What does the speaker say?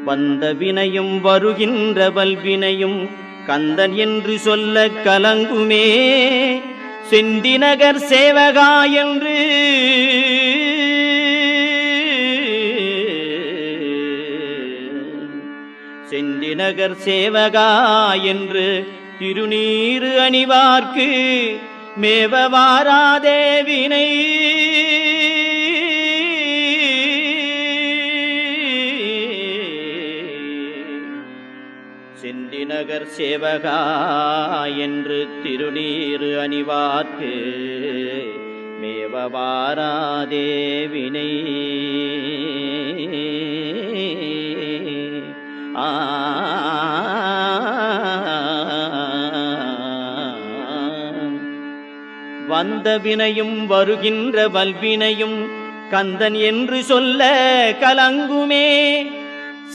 வந்த வினையும் வருகின்ற வல்வினையும் கந்தன் என்று சொல்ல கலங்குமே. செந்திநகர் சேவகா என்று செந்திநகர் சேவகா என்று திருநீறு அணிவார்க்கு மேவ வாராதே வினை. செந்திநகர் சேவகா என்று திருநீறு அணிவார்க்கு மேவ வாராதே வினை. வந்த வினையும் வருகின்ற வல்வினையும் கந்தன் என்று சொல்ல கலங்குமே.